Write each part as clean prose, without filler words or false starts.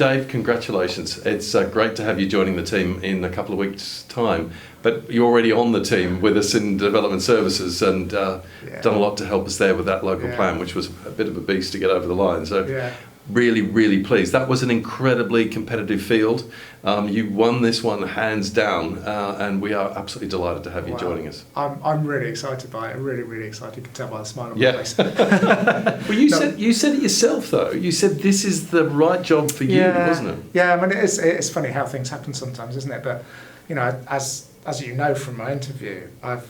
Dave, congratulations. It's great to have you joining the team in a couple of weeks' time. But you're already on the team with us in Development Services and done a lot to help us there with that local plan, which was a bit of a beast to get over the line. So really, really pleased. That was an incredibly competitive field. You won this one hands down, and we are absolutely delighted to have you joining us. I'm really excited by it. Really, really excited. You can tell by the smile on my face. Well, you said it yourself, though. You said this is the right job for you, wasn't it? Yeah, I mean, it's funny how things happen sometimes, isn't it? But, you know, as you know from my interview, I've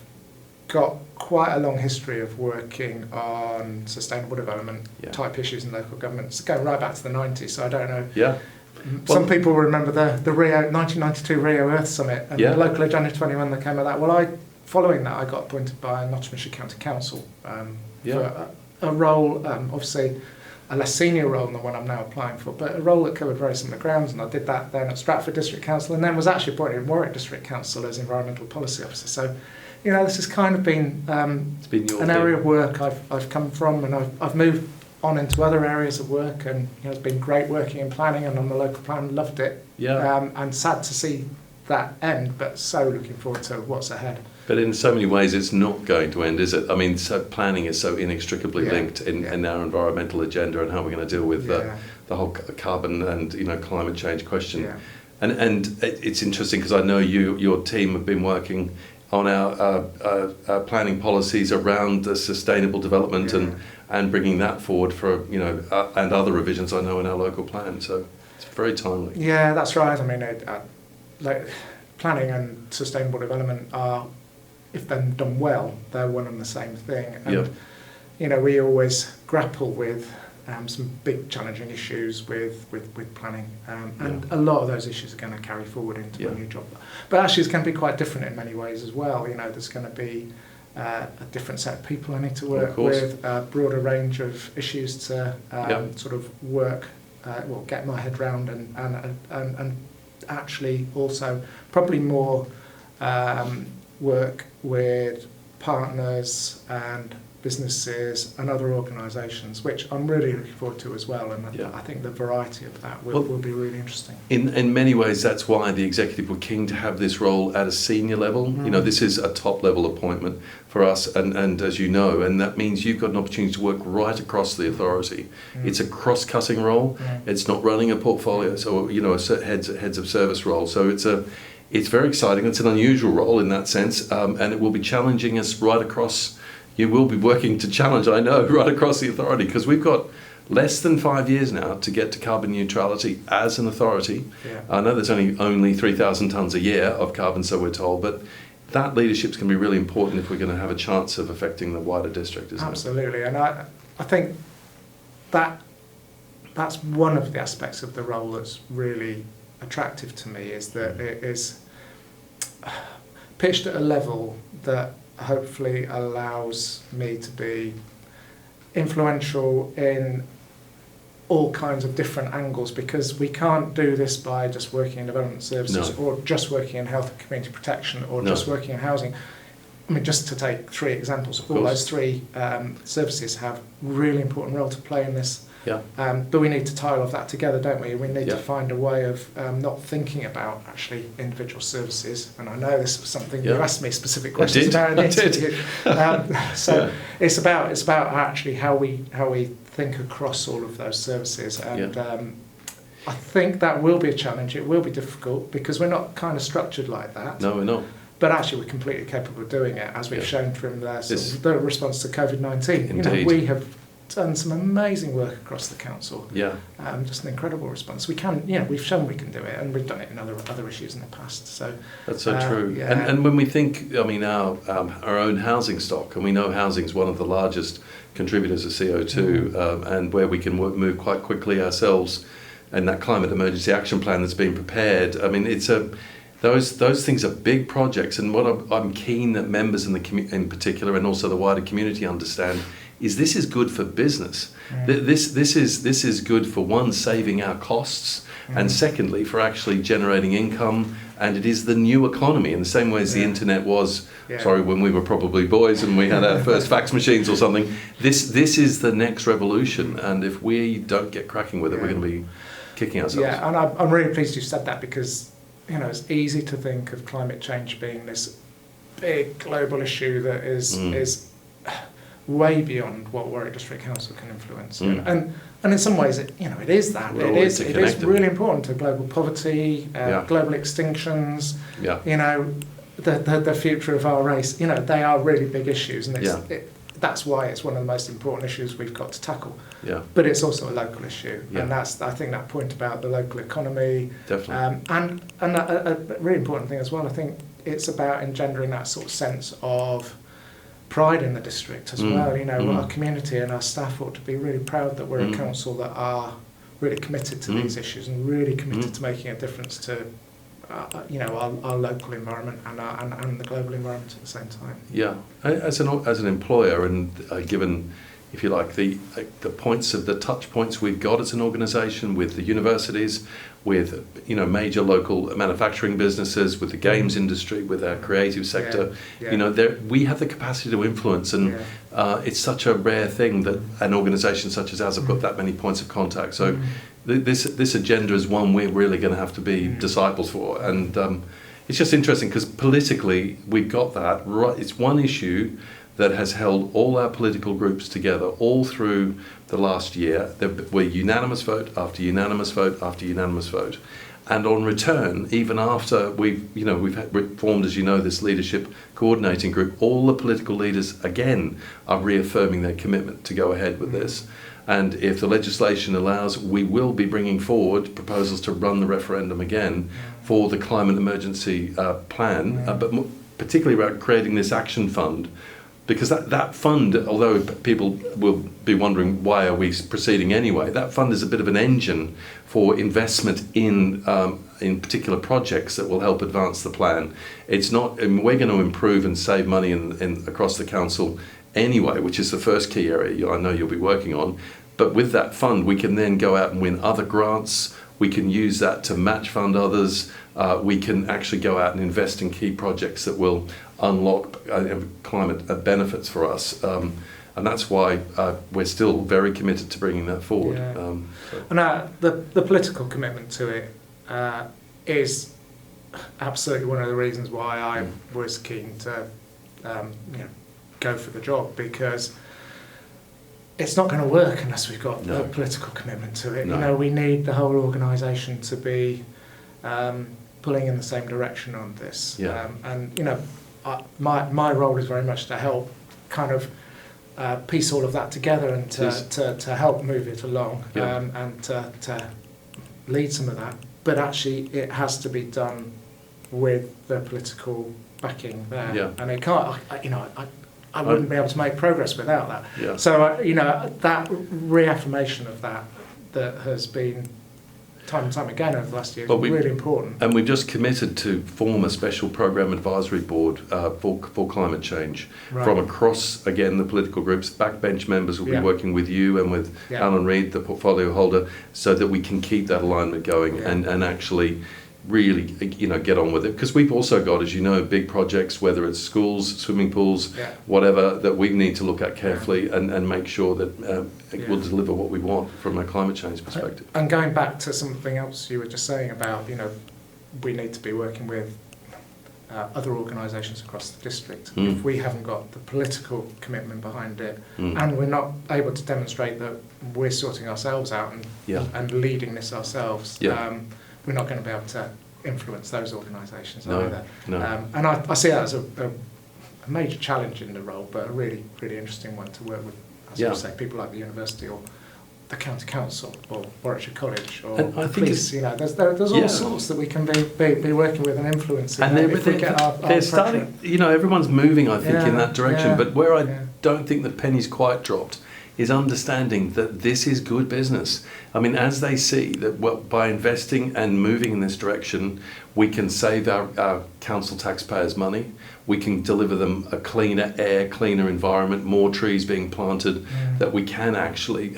got quite a long history of working on sustainable development type issues in local governments, going right back to the 90s, so I don't know. Yeah. Some people remember the Rio 1992 Rio Earth Summit and the local agenda 21 that came out of that. Well, following that, I got appointed by Nottinghamshire County Council for a role, obviously a less senior role than the one I'm now applying for, but a role that covered very similar grounds, and I did that then at Stratford District Council, and then was actually appointed in Warwick District Council as Environmental Policy Officer. So, you know, this has kind of been, an area of work I've come from, and I've moved on into other areas of work, and you know, it's been great working in planning and on the local plan, loved it. And sad to see that end, but so looking forward to what's ahead. But in so many ways, it's not going to end, is it? I mean, so planning is so inextricably linked in our environmental agenda and how we're going to deal with the whole carbon and climate change question. And it's interesting because I know your team have been working on our planning policies around the sustainable development and bringing that forward for and other revisions I know in our local plan. So it's very timely. Yeah, that's right. I mean, planning and sustainable development are, if they're done well, they're one and the same thing. And you know, we always grapple with some big challenging issues with planning, and a lot of those issues are going to carry forward into a new job. But actually, it's going to be quite different in many ways as well. You know, there's going to be a different set of people I need to work with, a broader range of issues to sort of work, get my head round, and actually also probably more work with partners and businesses and other organisations, which I'm really looking forward to as well, and I think the variety of that will be really interesting. In many ways, that's why the executive were keen to have this role at a senior level. You know, this is a top level appointment for us, and as you know, and that means you've got an opportunity to work right across the authority. It's a cross-cutting role. It's not running a portfolio, so a heads of service role. So it's very exciting. It's an unusual role in that sense, and it will be challenging us right across. You will be working to challenge, I know, right across the authority, because we've got less than 5 years now to get to carbon neutrality as an authority. I know there's only 3,000 tonnes a year of carbon, so we're told, but that leadership's going to be really important if we're going to have a chance of affecting the wider district, isn't it? Absolutely, and I think that's one of the aspects of the role that's really attractive to me, is that it is pitched at a level that hopefully allows me to be influential in all kinds of different angles, because we can't do this by just working in development services or just working in health and community protection or just working in housing. I mean, just to take three examples, all those three services have really important role to play in this. But we need to tie all of that together, don't we? We need to find a way of not thinking about actually individual services. And I know this was something you asked me specific questions about in the interview. It's about actually how we think across all of those services. And I think that will be a challenge. It will be difficult because we're not kind of structured like that. No, we're not. But actually, we're completely capable of doing it, as we've shown from the response to COVID-19. Indeed. You know, we have done some amazing work across the council. Just an incredible response. We can, we've shown we can do it, and we've done it in other issues in the past. So that's so true. And when we think, I mean, our own housing stock, and we know housing is one of the largest contributors of CO2, and where we can move quite quickly ourselves, and that climate emergency action plan that's being prepared. I mean, it's those things are big projects, and what I'm keen that members in in particular, and also the wider community, understand is this is good for business. This is good for, one, saving our costs, and secondly, for actually generating income, and it is the new economy in the same way as the internet was, when we were probably boys and we had our first fax machines or something. This is the next revolution, and if we don't get cracking with it, we're going to be kicking ourselves. Yeah, and I'm really pleased you said that, because it's easy to think of climate change being this big global issue that is way beyond what Warwick District Council can influence. And in some ways, it is that. Well, it is really important to global poverty, global extinctions. Yeah. The future of our race. They are really big issues, and that's why it's one of the most important issues we've got to tackle. Yeah. But it's also a local issue, Yeah. and I think that point about the local economy, Definitely. and a really important thing as well. I think it's about engendering that sort of sense of pride in the district as well. Our community and our staff ought to be really proud that we're a council that are really committed to these issues and really committed to making a difference to our local environment and the global environment at the same time. Yeah, as an employer, and given, if you like, the points of the touch points we've got as an organisation with the universities, with major local manufacturing businesses, with the games industry, with our creative sector, we have the capacity to influence, and it's such a rare thing that an organisation such as ours have got that many points of contact. So this agenda is one we're really going to have to be disciples for, and it's just interesting because politically we've got that right. It's one issue that has held all our political groups together all through the last year. There were unanimous vote after unanimous vote after unanimous vote. And on return, even after we've formed, as you know, this leadership coordinating group, all the political leaders, again, are reaffirming their commitment to go ahead with this. And if the legislation allows, we will be bringing forward proposals to run the referendum again for the climate emergency plan, but particularly about creating this action fund. Because that fund, although people will be wondering why are we proceeding anyway, that fund is a bit of an engine for investment in particular projects that will help advance the plan. It's not. We're going to improve and save money in across the council anyway, which is the first key area I know you'll be working on. But with that fund, we can then go out and win other grants. We can use that to match fund others. We can actually go out and invest in key projects that will unlock climate benefits for us. And that's why we're still very committed to bringing that forward. Yeah. And the political commitment to it is absolutely one of the reasons why I was keen to go for the job, because it's not going to work unless we've got a political commitment to it. No. We need the whole organisation to be pulling in the same direction on this. Yeah. My role is very much to help kind of piece all of that together and to help move it along, and to lead some of that. But actually, it has to be done with the political backing there, and it can't. I wouldn't be able to make progress without that. Yeah. So that reaffirmation of that has been time and time again over the last year is really important. And we've just committed to form a special program advisory board for climate change from across, again, the political groups. Backbench members will be working with you and with Alan Reid, the portfolio holder, so that we can keep that alignment going and actually really get on with it, because we've also got, as you know, big projects, whether it's schools, swimming pools, whatever, that we need to look at carefully and make sure that it will deliver what we want from a climate change perspective. And going back to something else you were just saying about we need to be working with other organisations across the district. If we haven't got the political commitment behind it, and we're not able to demonstrate that we're sorting ourselves out and leading this ourselves, we're not going to be able to influence those organisations either. No. And I see that as a major challenge in the role, but a really, really interesting one to work with, as you say, people like the university or the county council or Warwickshire College or the police. There's all sorts that we can be working with and influencing. And they're starting. Everyone's moving, I think, in that direction. But where I don't think the penny's quite dropped is understanding that this is good business. I mean, as they see that by investing and moving in this direction, we can save our council taxpayers money, we can deliver them a cleaner air, cleaner environment, more trees being planted, that we can actually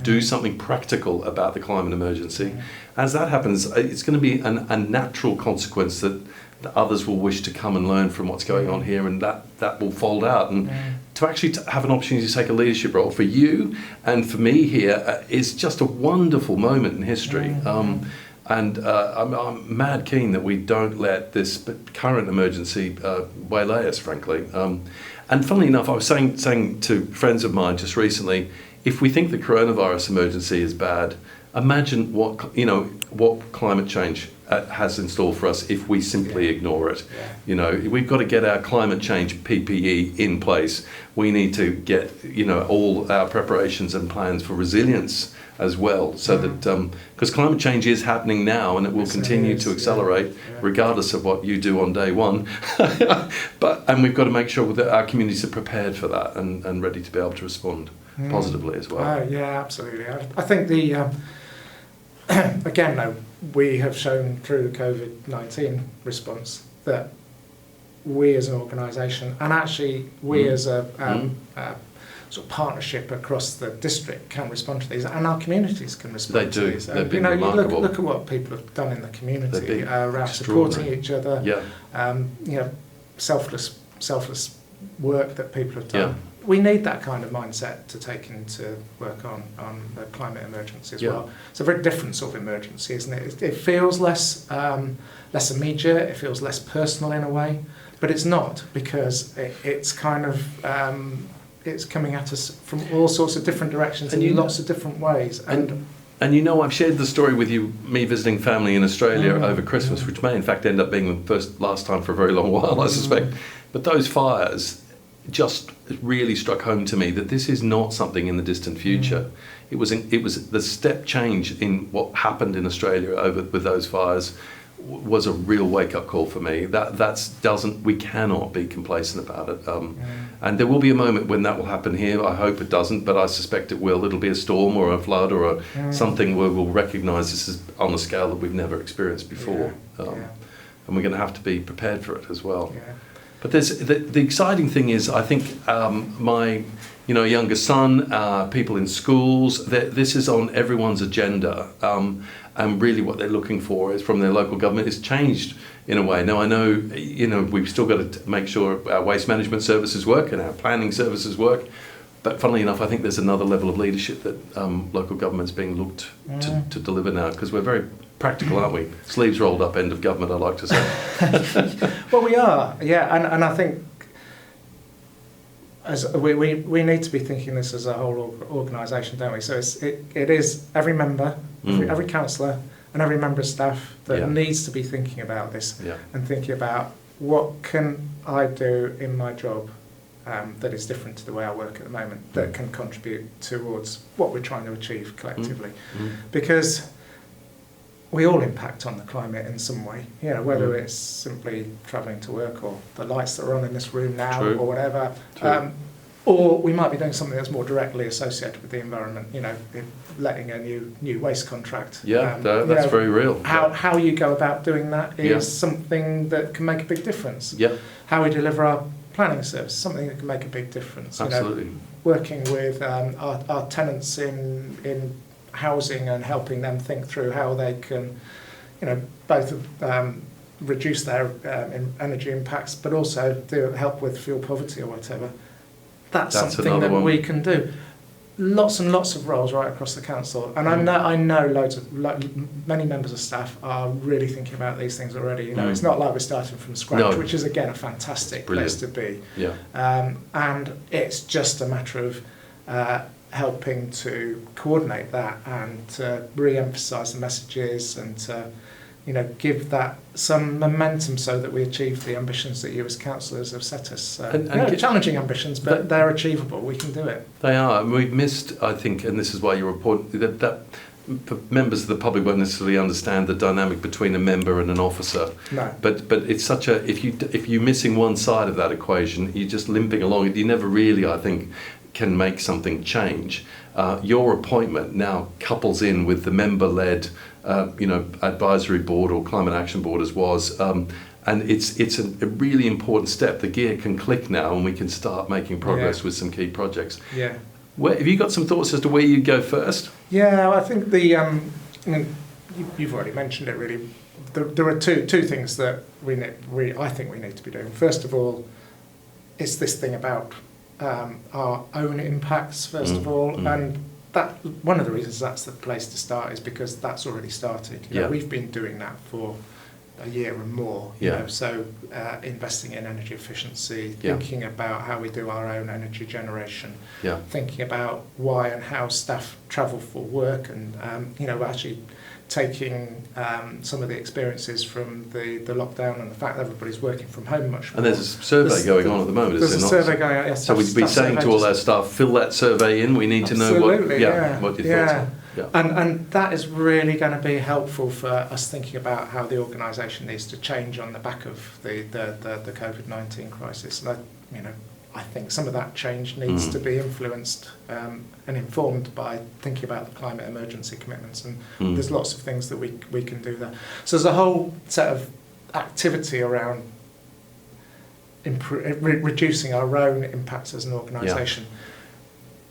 do something practical about the climate emergency. As that happens, it's going to be a natural consequence that that others will wish to come and learn from what's going on here, and that will fold out. And to actually have an opportunity to take a leadership role for you and for me here is just a wonderful moment in history. And I'm mad keen that we don't let this current emergency waylay us, frankly. And funnily enough, I was saying to friends of mine just recently, if we think the coronavirus emergency is bad, imagine what climate change has in store for us if we simply ignore it. We've got to get our climate change PPE in place. We need to get all our preparations and plans for resilience as well, so that because climate change is happening now and it will continue to accelerate regardless of what you do on day one. And we've got to make sure that our communities are prepared for that and ready to be able to respond positively as well. Yeah, absolutely. I think again though, we have shown through the COVID-19 response that we as an organisation, and actually we as a sort of partnership across the district, can respond to these, and our communities can respond to these. They've been remarkable. Look at what people have done in the community around supporting each other. Selfless work that people have done. We need that kind of mindset to take into work on the climate emergency as well. It's a very different sort of emergency, isn't it? It feels less immediate, it feels less personal in a way, but it's not, because it's kind of it's coming at us from all sorts of different directions and in lots of different ways. And I've shared the story with you, me visiting family in Australia over Christmas, which may in fact end up being the last time for a very long while, I suspect. But those fires just really struck home to me that this is not something in the distant future. It was the step change in what happened in Australia with those fires was a real wake-up call for me. We cannot be complacent about it. And there will be a moment when that will happen here. I hope it doesn't, but I suspect it will. It'll be a storm or a flood or something where we'll recognise this is on a scale that we've never experienced before. And we're going to have to be prepared for it as well. But the exciting thing is, I think my younger son, people in schools, this is on everyone's agenda. And really what they're looking for is from their local government is changed in a way. Now I know, we've still got to make sure our waste management services work and our planning services work. But funnily enough, I think there's another level of leadership that local government's being looked to deliver now, because we're very practical, aren't we? Sleeves rolled up, end of government, I like to say. Well, we are, and I think as we need to be thinking this as a whole organisation, don't we? So it is every member, every councillor and every member of staff that needs to be thinking about this and thinking about what can I do in my job that is different to the way I work at the moment, that can contribute towards what we're trying to achieve collectively. Because we all impact on the climate in some way, whether it's simply travelling to work or the lights that are on in this room now or whatever. Or we might be doing something that's more directly associated with the environment, letting a new waste contract. That's very real. How you go about doing that is something that can make a big difference. How we deliver our planning service, something that can make a big difference. Absolutely. Working with our tenants in housing and helping them think through how they can, both reduce their energy impacts, but also help with fuel poverty or whatever. That's something that we can do. Lots and lots of roles right across the council, and I know many members of staff are really thinking about these things already. It's not like we're starting from scratch, which is again a fantastic place to be. And it's just a matter of helping to coordinate that and to re-emphasise the messages and to give that some momentum so that we achieve the ambitions that you as councillors have set us. Challenging ambitions, but they're achievable. We can do it. They are. And we've missed, I think, and this is why you're important, that members of the public won't necessarily understand the dynamic between a member and an officer. No. But it's such a, if you're missing one side of that equation, you're just limping along. You never really, I think, can make something change. Your appointment now couples in with the member-led advisory board or climate action board as was, and it's a really important step. The gear can click now and we can start making progress with some key projects. Have you got some thoughts as to where you go first? I think you've already mentioned it really. there are two things that I think we need to be doing. First of all, it's this thing about our own impacts, first of all, and that one of the reasons that's the place to start is because that's already started. You know, we've been doing that for a year and more. You know, so investing in energy efficiency, thinking about how we do our own energy generation, thinking about why and how staff travel for work, and you know, actually taking some of the experiences from the lockdown and the fact that everybody's working from home much more. And there's a survey going on at the moment, there's is a there not? survey going on, yes. So we'd be saying to all our staff, fill that survey in, we need to know what your thoughts are. Yeah. And that is really going to be helpful for us thinking about how the organisation needs to change on the back of the COVID-19 crisis. And I think some of that change needs to be influenced and informed by thinking about the climate emergency commitments, and there's lots of things that we can do there. So there's a whole set of activity around reducing our own impacts as an organisation.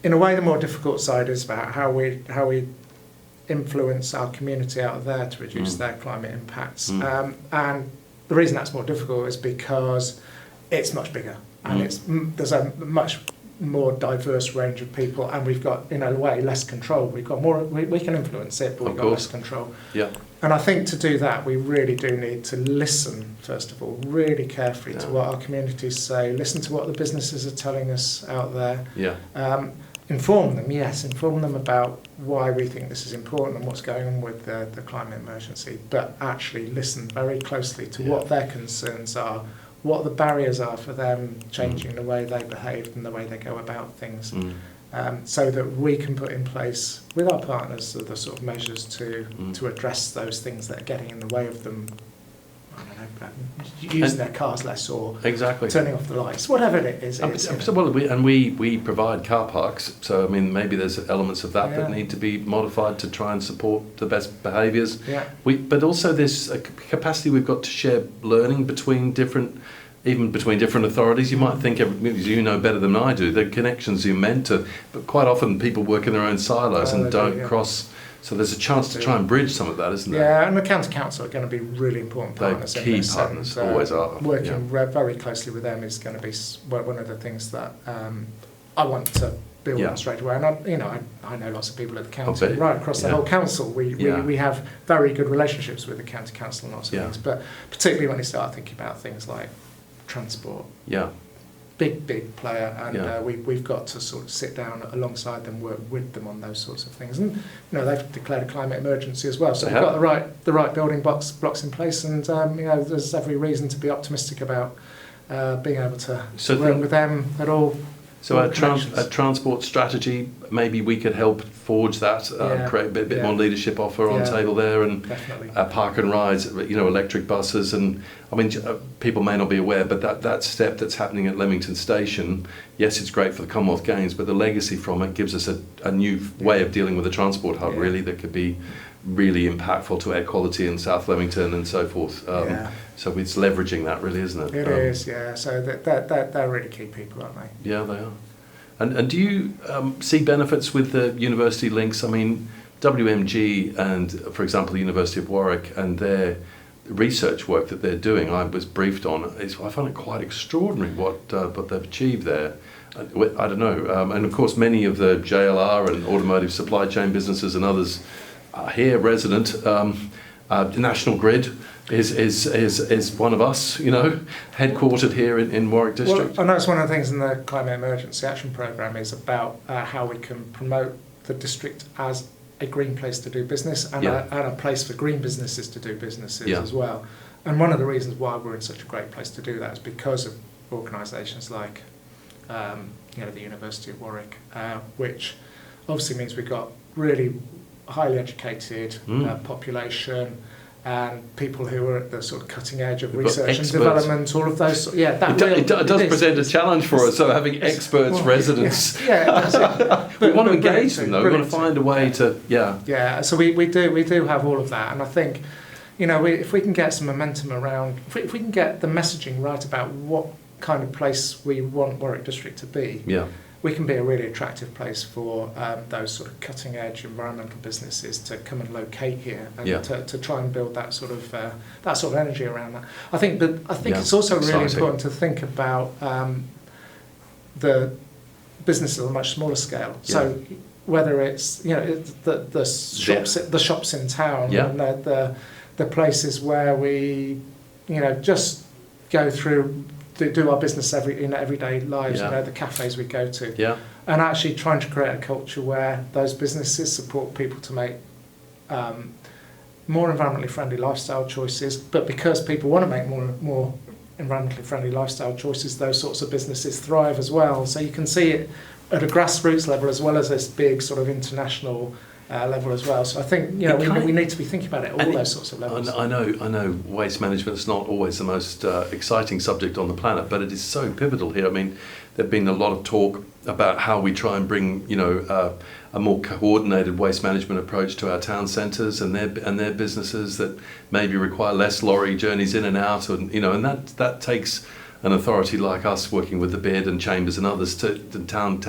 In a way, the more difficult side is about how we influence our community out there to reduce their climate impacts. And the reason that's more difficult is because it's much bigger. And there's a much more diverse range of people, and we've got, in a way, less control. We've got more. We can influence it, but we've got less control. Yeah. And I think to do that, we really do need to listen, first of all, really carefully to what our communities say. Listen to what the businesses are telling us out there. Yeah. Inform them, inform them about why we think this is important and what's going on with the climate emergency. But actually, listen very closely to what their concerns are, what the barriers are for them changing the way they behave and the way they go about things, so that we can put in place with our partners the sort of measures to address those things that are getting in the way of them, I don't know, using their cars less, or turning off the lights, whatever it is. We provide car parks, so I mean maybe there's elements of that need to be modified to try and support the best behaviours. But also there's a capacity we've got to share learning between different authorities. You might think, you know better than I do, the connections you're meant to, but quite often people work in their own silos and don't cross. So there's a chance to try and bridge some of that, isn't there? Yeah, and the county council are going to be really important partners. They're key partners, always are. Working very closely with them is going to be one of the things that I want to build on straight away. And I know lots of people at the council, right across the whole council. We have very good relationships with the county council and lots of things, but particularly when you start thinking about things like transport. Big player, and we've got to sort of sit down alongside them, work with them on those sorts of things. And they've declared a climate emergency as well, so we've got the right building blocks in place, and there's every reason to be optimistic about being able to work with them at all. So a transport strategy, maybe we could help forge that, create a bit more leadership offer on table there, and park and rides, electric buses. And I mean, people may not be aware, but that step that's happening at Leamington Station, yes, it's great for the Commonwealth Games, but the legacy from it gives us a new way of dealing with the transport hub, really, that could be really impactful to air quality in South Leamington and so forth. So it's leveraging that, really, isn't it? It is, yeah. So they're really key people, aren't they? Yeah, they are. And do you see benefits with the university links? I mean, WMG and, for example, the University of Warwick and their research work that they're doing, I was briefed on. I find it quite extraordinary what they've achieved there. I don't know. And of course, many of the JLR and automotive supply chain businesses and others are here resident. National Grid is one of us, headquartered here in Warwick District. Well, and that's one of the things in the Climate Emergency Action Programme is about how we can promote the district as a green place to do business and a place for green businesses to do businesses as well. And one of the reasons why we're in such a great place to do that is because of organisations like the University of Warwick, which obviously means we've got really highly educated population and people who are at the sort of cutting edge of research and development, all of those. It does present a challenge for us. So having experts, residents, we want to engage them though. We want to find a way to. So we do have all of that, and I think if we can get some momentum around, if we can get the messaging right about what kind of place we want Warwick District to be. we can be a really attractive place for those sort of cutting edge environmental businesses to come and locate here and to try and build that sort of energy around that. I think it's also really important to think about the businesses on a much smaller scale. So whether it's the shops in town and the places where we just go through do our business in everyday lives, the cafes we go to, and actually trying to create a culture where those businesses support people to make more environmentally friendly lifestyle choices. But because people want to make more environmentally friendly lifestyle choices, those sorts of businesses thrive as well. So you can see it at a grassroots level as well as this big sort of international level as well. So I think we need to be thinking about it at all those sorts of levels. I know waste management is not always the most exciting subject on the planet, but it is so pivotal here. I mean, there've been a lot of talk about how we try and bring a more coordinated waste management approach to our town centres and their businesses that maybe require less lorry journeys in and out, and that takes an authority like us working with the BID and chambers and others to town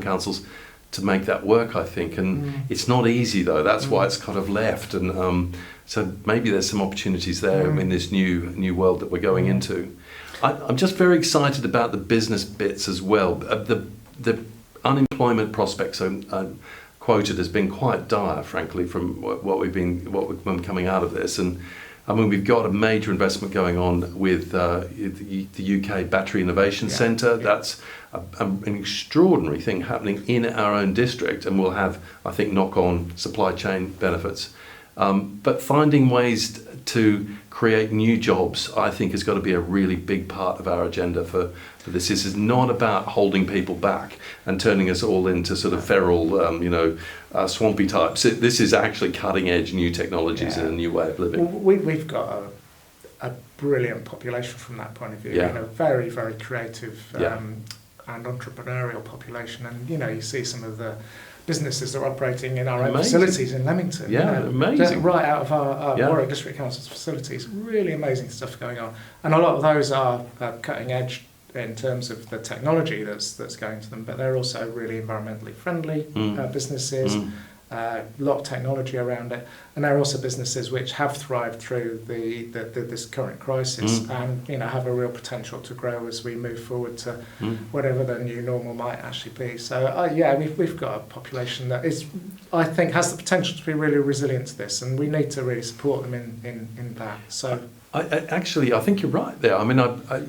councils to make that work, I think. And it's not easy though. That's why it's kind of left. And so maybe there's some opportunities there in this new world that we're going into. I'm just very excited about the business bits as well. The unemployment prospects are quoted as being quite dire, frankly, from what we've been coming out of this. And I mean, we've got a major investment going on with the UK Battery Innovation Centre. That's an extraordinary thing happening in our own district, and we'll have, I think, knock-on supply chain benefits. But finding ways to create new jobs, I think, has got to be a really big part of our agenda for this. This is not about holding people back and turning us all into sort of feral, swampy types. This is actually cutting-edge new technologies and a new way of living. Well, we've got a brilliant population from that point of view. Very, very creative and entrepreneurial population. And you see some of the businesses that are operating in our own facilities in Leamington. Amazing. Right out of our Warwick District Council's facilities. Really amazing stuff going on. And a lot of those are cutting edge in terms of the technology that's going to them, but they're also really environmentally friendly businesses. A lot of technology around it, and they're also businesses which have thrived through this current crisis and have a real potential to grow as we move forward to whatever the new normal might actually be. So we've got a population that is, I think, has the potential to be really resilient to this, and we need to really support them in that. So I think you're right there. I mean,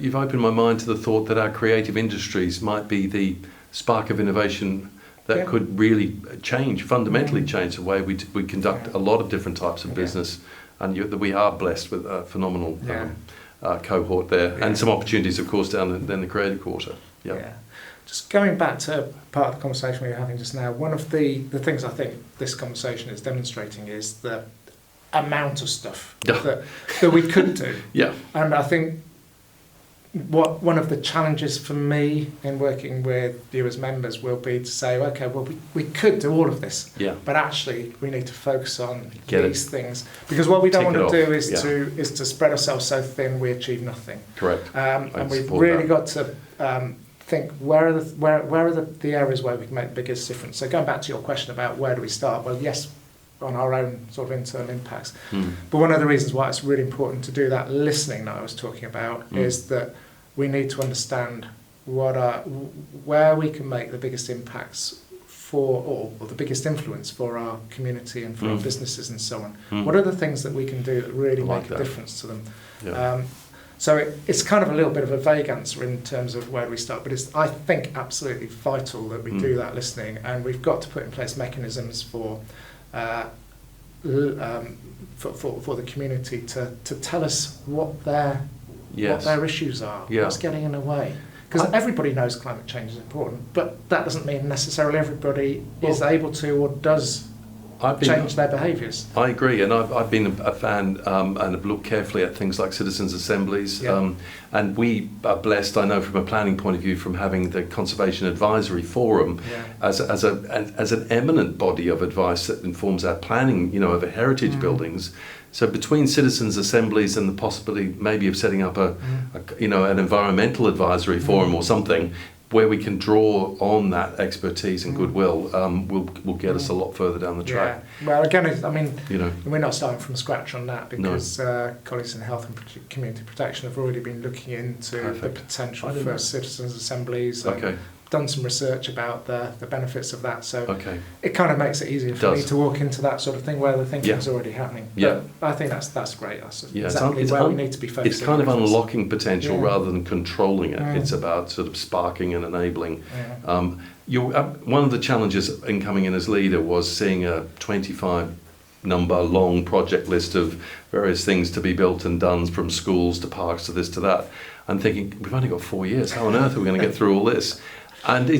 you've opened my mind to the thought that our creative industries might be the spark of innovation that could really fundamentally change the way we conduct a lot of different types of business, and we are blessed with a phenomenal cohort there, and some opportunities, of course, down in the creative quarter. Just going back to part of the conversation we were having just now, one of the things I think this conversation is demonstrating is the amount of stuff that we could do. And I think one of the challenges for me in working with you as members will be to say, okay, well, we could do all of this, but actually we need to focus on these things, because what we don't want to do is to spread ourselves so thin we achieve nothing. Correct. And we've really got to think where are the areas where we can make the biggest difference. So going back to your question about where do we start, well, yes, on our own sort of internal impacts. But one of the reasons why it's really important to do that listening that I was talking about is that we need to understand where we can make the biggest impacts for, or the biggest influence for our community and for our businesses and so on. What are the things that we can do that really make a difference to them? So it's kind of a little bit of a vague answer in terms of where do we start, but it's, I think, absolutely vital that we do that listening, and we've got to put in place mechanisms for the community to tell us what their issues are, what's getting in the way. Because everybody knows climate change is important, but that doesn't mean necessarily everybody is able to or does change their behaviours. I agree, and I've been a fan and have looked carefully at things like citizens' assemblies, and we are blessed, I know, from a planning point of view, from having the Conservation Advisory Forum as an eminent body of advice that informs our planning, over heritage buildings. So between citizens' assemblies and the possibility maybe of setting up an environmental advisory forum or something, where we can draw on that expertise and goodwill will get us a lot further down the track. Yeah. Well, again, we're not starting from scratch on that, because colleagues in health and community protection have already been looking into the potential for citizens' assemblies. Done some research about the benefits of that, so it kind of makes it easier for me to walk into that sort of thing where the thinking's already happening. But I think that's great. That's exactly where we need to be focusing. It's kind of unlocking potential rather than controlling it. It's about sort of sparking and enabling. One of the challenges in coming in as leader was seeing a 25 number long project list of various things to be built and done, from schools to parks to this to that. I'm thinking, we've only got 4 years. How on earth are we going to get through all this? And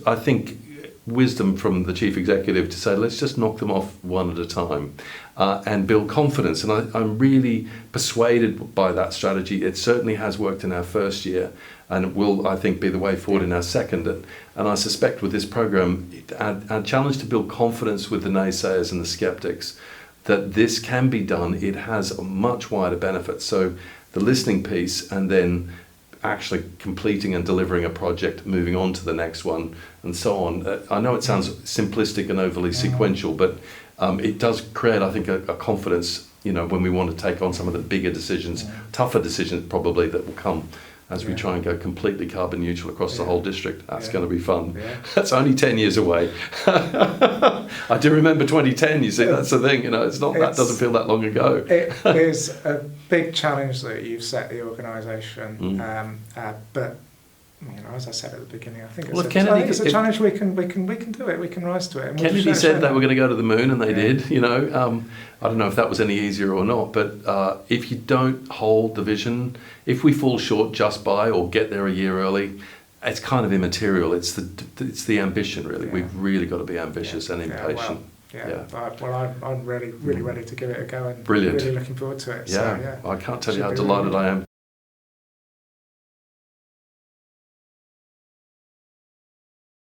I think wisdom from the chief executive to say, let's just knock them off one at a time and build confidence. And I'm really persuaded by that strategy. It certainly has worked in our first year, and will, I think, be the way forward in our second. And I suspect with this program, our challenge to build confidence with the naysayers and the skeptics that this can be done. It has a much wider benefit. So the listening piece, and then actually completing and delivering a project, moving on to the next one, and so on. I know it sounds simplistic and overly sequential, but it does create, I think, a confidence, when we want to take on some of the bigger decisions, tougher decisions probably, that will come as we try and go completely carbon neutral across the whole district. That's going to be fun. That's only 10 years away. I do remember 2010, you see, that's the thing, that doesn't feel that long ago. It is a big challenge that you've set the organisation, but as I said at the beginning, I think it's a challenge we can do it. We can rise to it. Kennedy said they were going to go to the moon, and they did. I don't know if that was any easier or not, but if you don't hold the vision, if we fall short just by or get there a year early, it's kind of immaterial. It's the ambition, really. We've really got to be ambitious and impatient. I'm really ready to give it a go, and brilliant. Really looking forward to it. I can't tell you how delighted I am.